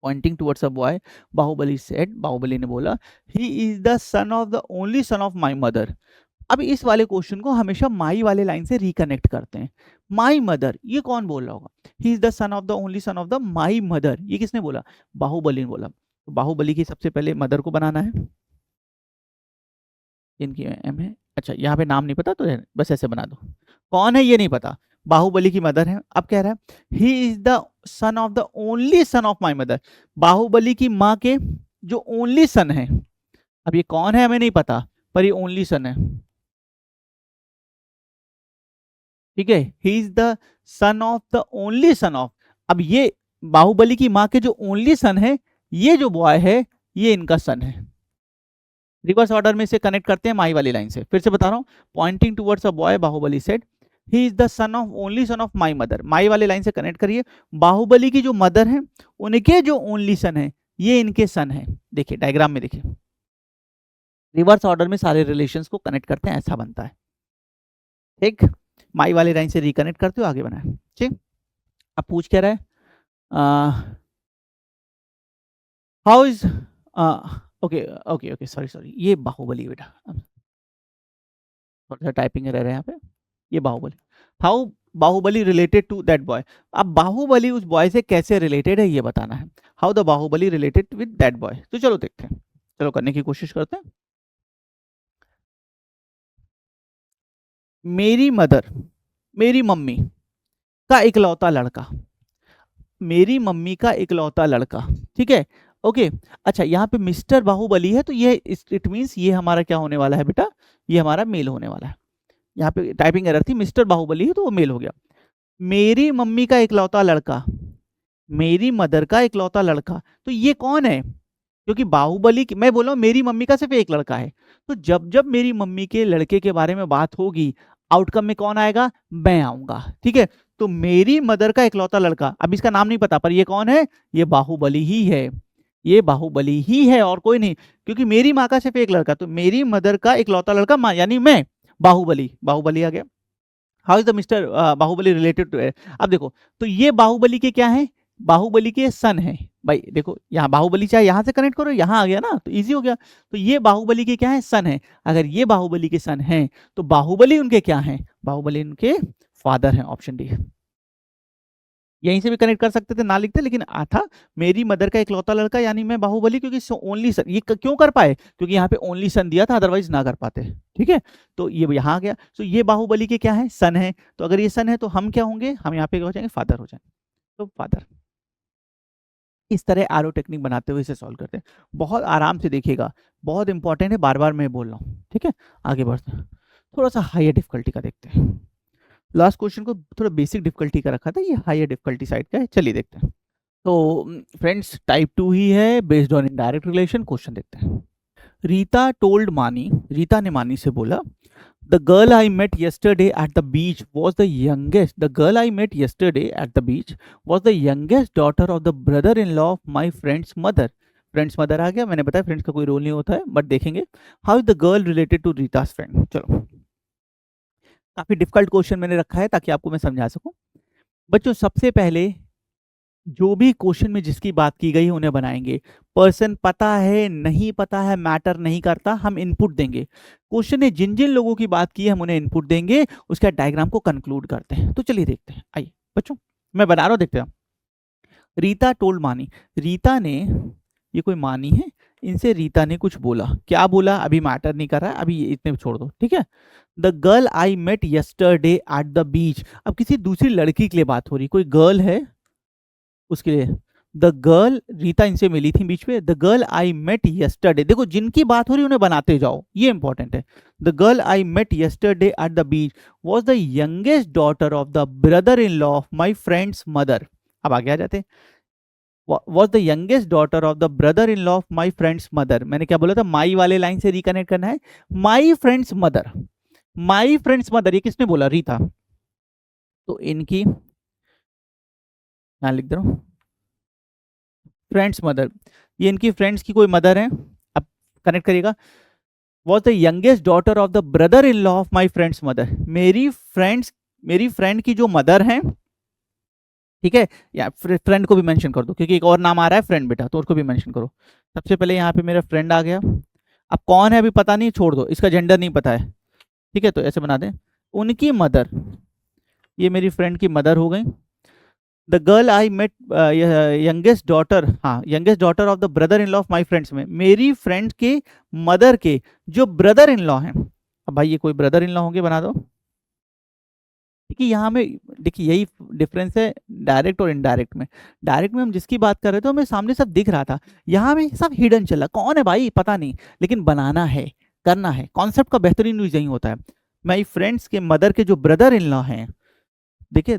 pointing towards a boy, Baahubali said, Baahubali ने बोला, he is the son of the only son of my mother. अब इस वाले क्वेश्चन को हमेशा माई वाले लाइन से रिकनेक्ट करते हैं। माई मदर, ये कौन बोल रहा होगा? ही is the son of the only son of the my mother, ये किसने बोला? बाहुबली ने बोला। तो बाहुबली की सबसे पहले मदर को बनाना है, इनकी एम है। अच्छा यहाँ पे नाम नहीं पता तो बस ऐसे बना दो। कौन है ये नहीं पता, बाहुबली की मदर है। अब कह रहा है he is the son of the only son of my mother, Baahubali की माँ के जो ओनली सन है। अब ये कौन है हमें नहीं पता, पर ये ओनली सन है, ठीक है। He is the son of the only son of, अब ये बाहुबली की माँ के जो ओनली सन है, ये जो बॉय है ये इनका सन है। रिवर्स ऑर्डर में इसे कनेक्ट करते हैं माई वाली लाइन से। फिर से बता रहा हूँ, pointing towards a boy, Baahubali said he is the son of only son of my mother, my वाले लाइन से कनेक्ट करिए। बाहुबली की जो मदर है, उनके जो ओनली सन है, ये इनके सन है। देखिए डायग्राम में देखिए, रिवर्स ऑर्डर में सारे रिलेशंस को कनेक्ट करते हैं, ऐसा बनता है, ठीक। माई वाले लाइन से रिकनेक्ट करते हो, आगे बनाए, ठीक। अब पूछ क्या रहा है, how is, okay okay okay, sorry sorry, ये बाहुबली बेटा, थोड़ा सा टाइपिंग एरर है यहाँ पे। ये Baahubali, how Baahubali related to that boy. अब बाहुबली उस बॉय से कैसे रिलेटेड है ये बताना है। How the Baahubali related with that boy, तो चलो देखते हैं, चलो करने की कोशिश करते हैं। मेरी मदर, मेरी मम्मी का इकलौता लड़का, मेरी मम्मी का इकलौता लड़का, ठीक है, ओके। अच्छा यहाँ पे मिस्टर बाहुबली है, तो ये इट मीन्स ये हमारा क्या होने वाला है बेटा, ये हमारा मेल होने वाला है। यहाँ पे टाइपिंग एरर थी, मिस्टर बाहुबली है तो वो मेल हो गया। मेरी मम्मी का इकलौता लड़का, मेरी मदर का इकलौता लड़का, तो ये कौन है? क्योंकि बाहुबली मैं बोल रहा हूँ मेरी मम्मी का सिर्फ एक लड़का है, तो जब जब मेरी मम्मी के लड़के के बारे में बात होगी, आउटकम में कौन आएगा? मैं आऊंगा, ठीक है। तो मेरी मदर का इकलौता लड़का, अब इसका नाम नहीं पता, पर ये कौन है? ये बाहुबली ही है, ये बाहुबली ही है और कोई नहीं, क्योंकि मेरी माँ का सिर्फ एक लड़का, तो मेरी मदर का इकलौता लड़का माँ यानी मैं, बाहुबली, बाहुबली आ गया। How is the mister Baahubali related to, अब देखो, तो ये बाहुबली के क्या है? बाहुबली के सन है। भाई देखो यहाँ बाहुबली चाहे यहाँ से कनेक्ट करो, यहाँ आ गया ना, तो इजी हो गया। तो ये बाहुबली के क्या है? सन है। अगर ये बाहुबली के सन हैं, तो बाहुबली उनके क्या हैं? बाहुबली उनके फादर हैं, ऑप्शन डी। यहीं से भी कनेक्ट कर सकते थे, ना लिखते, लेकिन था मेरी मदर का इकलौता लड़का यानी मैं बाहुबली, क्योंकि ओनली सन, ये क्यों कर पाए? क्योंकि यहाँ पे ओनली सन दिया था, अदरवाइज ना कर पाते, ठीक है। तो ये यहाँ आ गया, तो ये बाहुबली के क्या है? सन है। तो अगर ये सन है तो हम क्या होंगे? हम यहाँ पे क्या हो जाएंगे? फादर हो जाएंगे, तो फादर। इस तरह एरो टेक्निक बनाते हुए इसे सॉल्व करते हैं। बहुत आराम से देखिएगा, बहुत इंपॉर्टेंट है, बार बार मैं बोल रहा हूँ, ठीक है। आगे बढ़ते हैं, थोड़ा सा हाइयर डिफिकल्टी का देखते हैं। लास्ट क्वेश्चन को थोड़ा बेसिक डिफिकल्टी का रखा था, ये हाइयर डिफिकल्टी साइड का है, चलिए देखते हैं। तो फ्रेंड्स टाइप 2 ही है, based on indirect relation. Question देखते हैं। रीता टोल्ड मानी, रीता ने मानी से बोला, the girl I met yesterday at the beach was the youngest, the girl I met yesterday at the beach was the youngest daughter of the brother-in-law of my friend's mother. Friend's mother आ गया, मैंने बताया friends का कोई role नहीं होता है, but देखेंगे how is the girl related to Rita's friend. चलो काफी डिफिकल्ट क्वेश्चन मैंने रखा है ताकि आपको मैं समझा सकूं। बच्चों सबसे पहले जो भी क्वेश्चन में जिसकी बात की गई है उन्हें बनाएंगे। पर्सन पता है नहीं पता है मैटर नहीं करता, हम इनपुट देंगे। क्वेश्चन ने जिन जिन लोगों की बात की है हम उन्हें इनपुट देंगे, उसका डायग्राम को कंक्लूड करते हैं। तो चलिए देखते हैं, आइए बच्चों मैं बना रहा हूं, देखते हैं। रीता टोल्ड मानी, रीता ने, ये कोई मानी है, इनसे रीता ने कुछ बोला, क्या बोला अभी मैटर नहीं कर रहा है, अभी ये इतने छोड़ दो, ठीक है। The girl I met yesterday at the beach, अब किसी दूसरी लड़की के लिए बात हो रही, कोई गर्ल है उसके लिए। द गर्ल, रीता इनसे मिली थी बीच में, the girl I met yesterday, देखो जिनकी बात हो रही उन्हें बनाते जाओ, ये इंपॉर्टेंट है। The girl I met yesterday at the beach was the youngest daughter of the brother in law of my friend's mother. अब आगे आ जाते हैं, was the youngest daughter of the brother in law of my friend's mother, मैंने क्या बोला था, माई वाले लाइन से रिकनेक्ट करना है, माई फ्रेंड्स मदर, माई फ्रेंड्स मदर, ये किसने बोला, रीता, तो इनकी यहां लिख दे रहा हूं, फ्रेंड्स मदर, ये इनकी फ्रेंड्स की कोई मदर है, अब कनेक्ट करिएगा। Was the youngest daughter of the brother in law of my friend's mother, मेरी फ्रेंड की जो मदर है, ठीक है, या फ्रेंड को भी मेंशन कर दो क्योंकि एक और नाम आ रहा है फ्रेंड बेटा, तो उसको भी मेंशन करो। सबसे पहले यहाँ पे मेरा फ्रेंड आ गया, अब कौन है अभी पता नहीं, छोड़ दो, इसका जेंडर नहीं पता है, ठीक है, तो ऐसे बना दें, उनकी मदर, ये मेरी फ्रेंड की मदर हो गई। The girl I met youngest daughter, हाँ youngest daughter of the brother in law of my friends में, मेरी फ्रेंड के मदर के जो ब्रदर इन लॉ हैं, अब भाई ये कोई ब्रदर इन लॉ होंगे, बना दो, क्योंकि यहाँ में देखिए यही डिफरेंस है डायरेक्ट और इनडायरेक्ट में। डायरेक्ट में हम जिसकी बात कर रहे थे हमें सामने सब दिख रहा था, यहाँ में सब हिडन चला, कौन है भाई पता नहीं, लेकिन बनाना है, करना है, कॉन्सेप्ट का बेहतरीन यूज यही होता है। माई फ्रेंड्स के मदर के जो ब्रदर इन लॉ हैं, देखिए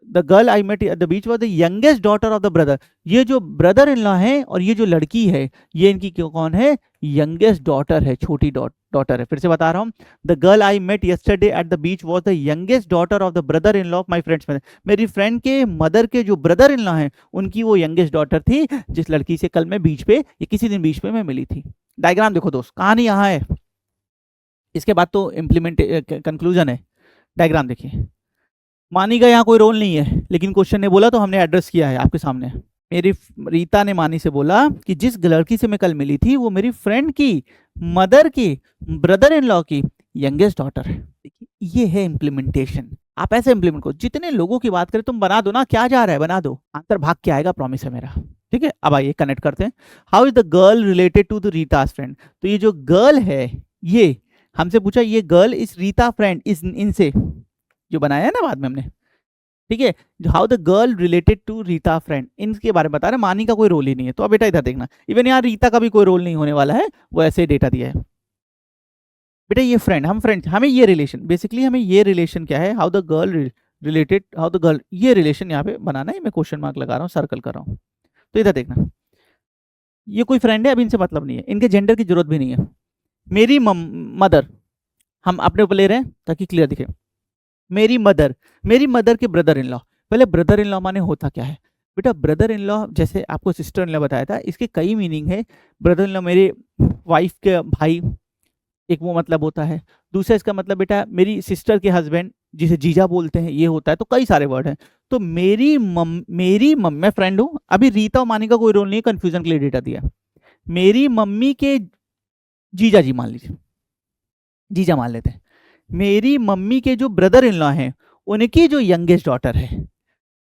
the girl I met at the beach was the youngest daughter of the brother, ये जो ब्रदर इन लॉ है और ये जो लड़की है ये इनकी क्यों कौन है, यंगेस्ट डॉटर है, छोटी डॉटर है। फिर से बता रहा हूँ, the girl I met yesterday at the beach was the youngest daughter of the brother in law of my friends में, मेरी फ्रेंड के मदर के जो ब्रदर इन लॉ है उनकी वो यंगेस्ट डॉटर थी जिस लड़की से कल मैं बीच पे या किसी दिन बीच पे मैं मिली थी। डायग्राम देखो दोस्त, कहानी यहाँ है, इसके बाद तो इम्प्लीमेंट कंक्लूजन है। डायग्राम देखिए, मानी का यहाँ कोई रोल नहीं है, लेकिन क्वेश्चन ने बोला तो हमने एड्रेस किया है आपके सामने। मेरी रीता ने मानी से बोला कि जिस लड़की से मैं कल मिली थी वो मेरी फ्रेंड की मदर की ब्रदर इन लॉ की यंगेस्ट डॉटर है। देखिए ये है इम्प्लीमेंटेशन, आप ऐसे इम्प्लीमेंट करो, जितने लोगों की बात करें तुम बना दो ना, क्या जा रहा है, बना दो, आंसर भाग के आएगा, प्रॉमिस है मेरा, ठीक है। अब आइए कनेक्ट करते हैं, how is the girl related to the Rita's friend, तो ये जो गर्ल है ये हमसे पूछा, ये गर्ल इस रीता फ्रेंड इस इनसे जो बनाया है ना बाद में हमने, ठीक है, how the girl related to Rita friend, इनके बारे में बता रहे हैं, मानी का कोई रोल ही नहीं है, तो अब बेटा इधर देखना, इवन यहाँ रीता का भी कोई रोल नहीं होने वाला है, वो ऐसे ही डेटा दिया है। बेटा ये फ्रेंड, हम फ्रेंड, हमें ये रिलेशन, बेसिकली हमें ये रिलेशन क्या है, how the girl related, how the girl, ये रिलेशन यहाँ पे बनाना है, मैं क्वेश्चन मार्क लगा रहा हूँ, सर्कल कर रहा हूँ। तो इधर देखना, ये कोई फ्रेंड है, अब इनसे मतलब नहीं है, इनके जेंडर की जरूरत भी नहीं है। मेरी मदर, हम अपने ऊपर ले रहे हैं ताकि क्लियर दिखे, मेरी मदर के ब्रदर इन लॉ, पहले ब्रदर इन लॉ माने होता क्या है बेटा, ब्रदर इन लॉ जैसे आपको सिस्टर इन लॉ बताया था, इसके कई मीनिंग है। ब्रदर इन लॉ मेरे वाइफ के भाई, एक वो मतलब होता है, दूसरा इसका मतलब बेटा मेरी सिस्टर के हस्बैंड जिसे जीजा बोलते हैं, ये होता है, तो कई सारे वर्ड हैं। तो मेरी मम्मी, मैं फ्रेंड हूँ, अभी रीता और मानी का कोई रोल नहीं है, कंफ्यूजन के लिए डेटा दिया, मेरी मम्मी के जीजा जी मान लीजिए, जीजा मान लेते हैं, मेरी मम्मी के जो ब्रदर इन लॉ हैं उनकी जो यंगेस्ट डॉटर है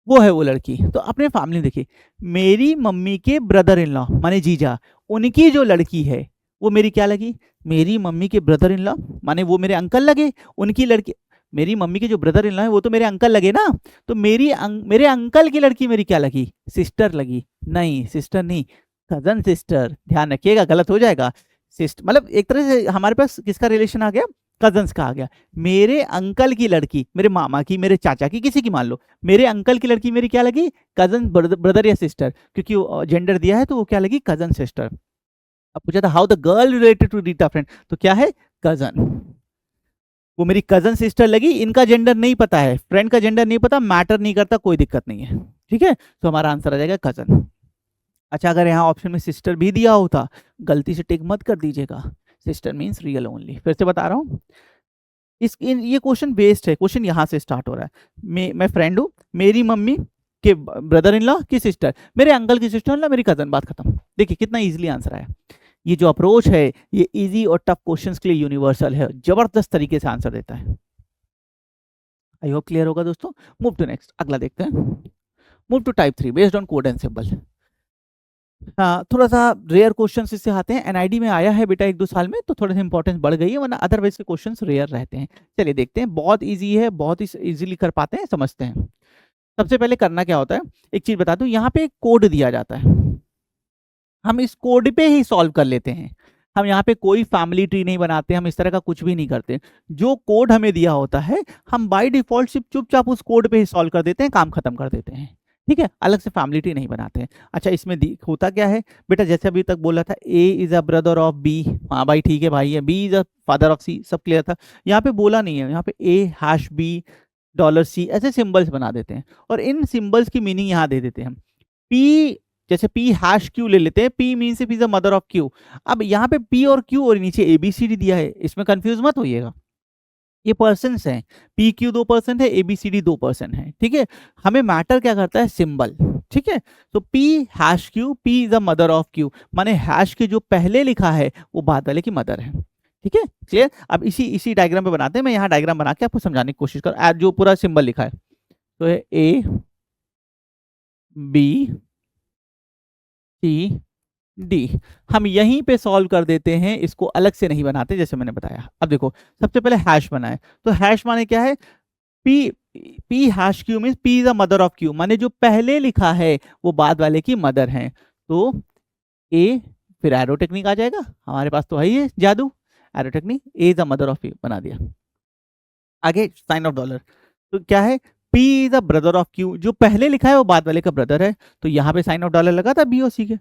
वो है वो लड़की। तो अपने फैमिली देखिए, मेरी मम्मी के ब्रदर इन लॉ माने जीजा, उनकी जो लड़की है वो मेरी क्या लगी, मेरी मम्मी के ब्रदर इन लॉ माने वो मेरे अंकल लगे, उनकी लड़की, मेरी मम्मी के जो ब्रदर इन लॉ है वो तो मेरे अंकल लगे ना, तो मेरे अंकल की लड़की मेरी क्या लगी, सिस्टर लगी, नहीं सिस्टर नहीं, कजन सिस्टर, ध्यान रखिएगा गलत हो जाएगा। सिस्टर मतलब एक तरह से हमारे पास किसका रिलेशन आ गया, कजन्स का आ गया। मेरे अंकल की लड़की मेरे मामा की, मेरे चाचा की, किसी की मान लो, मेरे अंकल की लड़की मेरी क्या लगी, कजन ब्रदर या सिस्टर, क्योंकि जेंडर दिया है तो वो क्या लगी, कजन सिस्टर। अब पूछा था how the girl related to Rita friend, तो क्या है, कजन, वो मेरी कजन सिस्टर लगी, इनका जेंडर नहीं पता है, फ्रेंड का जेंडर नहीं पता, मैटर नहीं करता, कोई दिक्कत नहीं है, ठीक है, तो हमारा आंसर आ जाएगा कजन। अच्छा अगर यहाँ ऑप्शन में सिस्टर भी दिया होता, गलती से टिक मत कर दीजिएगा, सिस्टर मीन्स रियल ओनली। फिर से बता रहा हूँ, ये क्वेश्चन बेस्ड है, क्वेश्चन यहाँ से स्टार्ट हो रहा है, मैं फ्रेंड हूँ, मेरी मम्मी के ब्रदर इन लॉ की सिस्टर, मेरे अंकल की सिस्टर इन लॉ मेरी कजन, बात खत्म। देखिए कितना इजीली आंसर आया। ये जो अप्रोच है ये इजी और टफ क्वेश्चंस के लिए यूनिवर्सल है, जबरदस्त तरीके से आंसर देता है। आई होप क्लियर होगा दोस्तों। मूव टू नेक्स्ट, अगला देखते हैं। Move to type 3 based on code and symbol. हाँ, थोड़ा सा रेयर क्वेश्चन इससे आते हैं, एनआईडी में आया है बेटा 1-2 साल में, तो थोड़ा सा इंपॉर्टेंस बढ़ गई है, वरना अदरवाइज के क्वेश्चंस रेयर रहते हैं। चलिए देखते हैं, बहुत इजी है, बहुत ही इजीली कर पाते हैं, समझते हैं। सबसे पहले करना क्या होता है, एक चीज बता दूं, यहाँ पे एक कोड दिया जाता है, हम इस कोड पे ही सॉल्व कर लेते हैं। हम यहाँ पे कोई फैमिली ट्री नहीं बनाते, हम इस तरह का कुछ भी नहीं करते। जो कोड हमें दिया होता है, हम बाय डिफॉल्ट सिर्फ चुपचाप उस कोड पे ही सॉल्व कर देते हैं, काम खत्म कर देते हैं। ठीक है, अलग से फैमिली ट्री नहीं बनाते हैं। अच्छा, इसमें होता क्या है बेटा, जैसे अभी तक बोला था, A is a brother of B, हाँ भाई ठीक है भाई है, B is a father of C, सब क्लियर था। यहाँ पे बोला नहीं है, यहाँ पे ए हैश बी $C ऐसे सिंबल्स बना देते हैं, और इन सिंबल्स की मीनिंग यहाँ दे देते हैं हम। पी, जैसे पी हैश क्यू ले लेते हैं, P mean if is the mother of Q. अब यहाँ पे पी और क्यू और नीचे ABCD दिया है, इसमें कंफ्यूज मत होइएगा, ये पर्सन हैं, पी क्यू 2% है, ABCD 2% है। ठीक है, हमें मैटर क्या करता है, सिंबल। ठीक है, तो P hash Q, P is the mother of Q, माने हैश के जो पहले लिखा है वो बाद वाले की मदर है। ठीक है, क्लियर। अब इसी डायग्राम पे बनाते हैं, मैं यहाँ डायग्राम बना के आपको समझाने की कोशिश कर, जो पूरा सिंबल लिखा है तो है A B C D, हम यहीं पे सॉल्व कर देते हैं, इसको अलग से नहीं बनाते जैसे मैंने बताया। अब देखो, सबसे पहले हैश बनाए, तो हैश माने क्या है, P, P hash Q mean P is the mother of Q, माने जो पहले लिखा है वो बाद वाले की मदर है। तो ए, फिर एरो टेक्निक आ जाएगा, हमारे पास तो है ही है जादू, arrow technique, A is the mother of Q बना दिया। आगे साइन ऑफ डॉलर, तो क्या है, P is the brother of Q, जो पहले लिखा है वो बाद वाले का ब्रदर है, तो यहाँ पे साइन ऑफ डॉलर लगा था B और C के,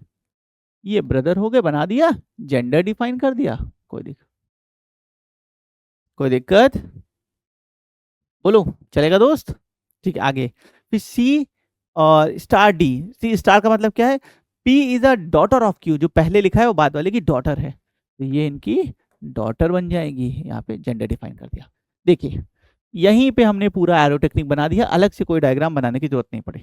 ये ब्रदर हो गए, बना दिया, जेंडर डिफाइन कर दिया, कोई दिक्कत बोलो, चलेगा दोस्त। ठीक है, आगे फिर C और स्टार D, सी स्टार का मतलब क्या है, P is a daughter of Q, जो पहले लिखा है वो बाद वाले की डॉटर है, तो ये इनकी डॉटर बन जाएगी, यहाँ पे जेंडर डिफाइन कर दिया। देखिए यहीं पे हमने पूरा एरो टेक्निक बना दिया, अलग से कोई डायग्राम बनाने की जरूरत नहीं पड़ी।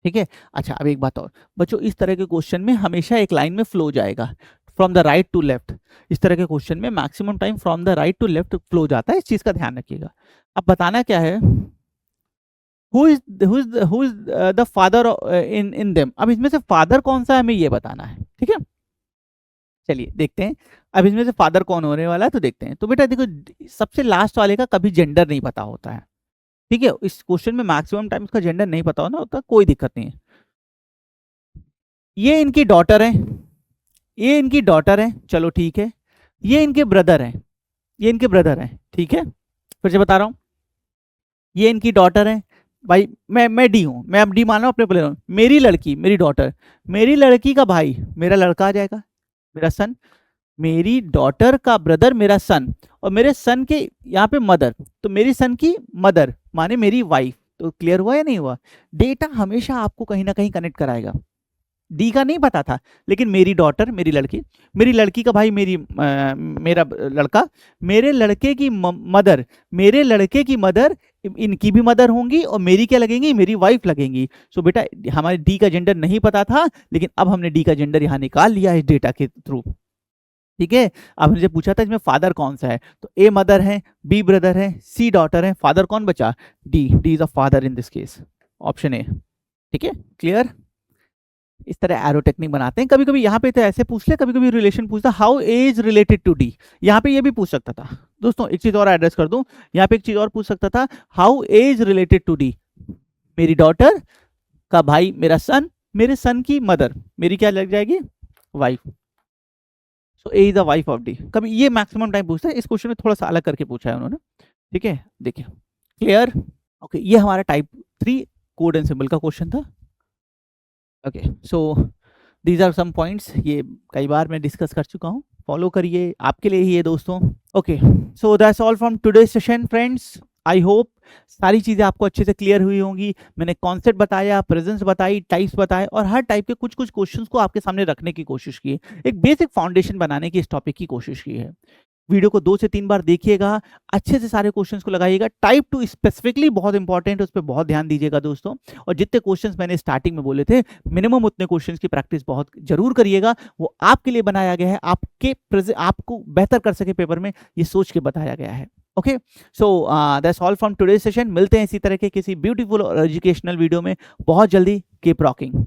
ठीक है, अच्छा अब एक बात और बच्चों, इस तरह के क्वेश्चन में हमेशा एक लाइन में फ्लो जाएगा, from the right to left. इस तरह के क्वेश्चन में maximum time from the right to left flow जाता है, इस चीज का ध्यान रखिएगा। अब बताना क्या है, who is the father in them, अब इसमें से फादर कौन सा है हमें ये बताना है। ठीक है, चलिए देखते हैं, अब इसमें से फादर कौन होने वाला है तो देखते हैं। तो बेटा देखो, सबसे लास्ट वाले का कभी जेंडर नहीं पता होता है। ठीक है, इस क्वेश्चन में मैक्सिमम टाइम उसका जेंडर नहीं पता होना होता, कोई दिक्कत नहीं है। ये इनकी डॉटर है, ये इनकी डॉटर है, चलो ठीक है, ये इनके ब्रदर हैं, ये इनके ब्रदर हैं। ठीक है, फिर से बता रहा हूँ, ये इनकी डॉटर है भाई, मैं डी हूँ, मैं अब डी मान रहा हूँ अपने प्लेयर हूँ, मेरी लड़की, मेरी डॉटर, मेरी लड़की का भाई मेरा लड़का आ जाएगा, मेरा सन, मेरी डॉटर का ब्रदर मेरा सन, और मेरे सन के यहाँ पे मदर, तो मेरी सन की मदर माने मेरी वाइफ। तो क्लियर हुआ या नहीं हुआ, डेटा हमेशा आपको कहीं ना कहीं कनेक्ट कराएगा। डी का नहीं पता था, लेकिन मेरी डॉटर, मेरी लड़की का भाई मेरा लड़का, मेरे लड़के की मदर, मेरे लड़के की मदर, इनकी भी मदर होंगी, और मेरी क्या लगेंगी, मेरी वाइफ लगेंगी। सो बेटा हमारे डी का जेंडर नहीं पता था, लेकिन अब हमने डी का जेंडर यहाँ निकाल लिया है इस डेटा के थ्रू। ठीक है, अब हमने पूछा था इसमें फादर कौन सा है, तो ए मदर है, बी ब्रदर है, सी डॉटर है, फादर कौन बचा, D is a father in this case, option A. ठीक है, क्लियर। इस तरह एरो टेक्निक बनाते हैं, कभी कभी यहाँ पे तो ऐसे पूछ ले, कभी कभी रिलेशन पूछता, how as related to D, यहाँ पे ये भी पूछ सकता था। दोस्तों एक चीज और एड्रेस कर दूं, यहाँ पे एक चीज और पूछ सकता था, how as related to D, मेरी डॉटर का भाई मेरा सन, मेरे सन की मदर, मेरी क्या लग जाएगी, wife. So A is the wife of D, कभी ये मैक्सिमम टाइम पूछता है, इस क्वेश्चन में थोड़ा सा अलग करके पूछा है उन्होंने। ठीक है, देखिए क्लियर। ओके, ये हमारा टाइप 3 कोड एंड सिंबल का क्वेश्चन था। Okay, so these are some points, ये कई बार मैं डिस्कस कर चुका हूँ, फॉलो करिए, आपके लिए ही है दोस्तों। Okay, so that's all from today session friends, I hope सारी चीज़ें आपको अच्छे से क्लियर हुई होंगी। मैंने कॉन्सेप्ट बताया, प्रेजेंस बताई, टाइप्स बताए, और हर टाइप के कुछ कुछ क्वेश्चंस को आपके सामने रखने की कोशिश की है, एक बेसिक फाउंडेशन बनाने की इस टॉपिक की कोशिश की है। वीडियो को 2 से 3 बार देखिएगा, अच्छे से सारे क्वेश्चंस को लगाइएगा। टाइप 2 स्पेसिफिकली बहुत इंपॉर्टेंट है, उस पे बहुत ध्यान दीजिएगा दोस्तों। और जितने क्वेश्चंस मैंने स्टार्टिंग में बोले थे, मिनिमम उतने क्वेश्चंस की प्रैक्टिस बहुत जरूर करिएगा। वो आपके लिए बनाया गया है, आपको बेहतर कर सके पेपर में, ये सोच के बताया गया है। Okay, so that's all from today session. मिलते हैं इसी तरह के किसी ब्यूटीफुल और एजुकेशनल वीडियो में बहुत जल्दी। Keep rocking.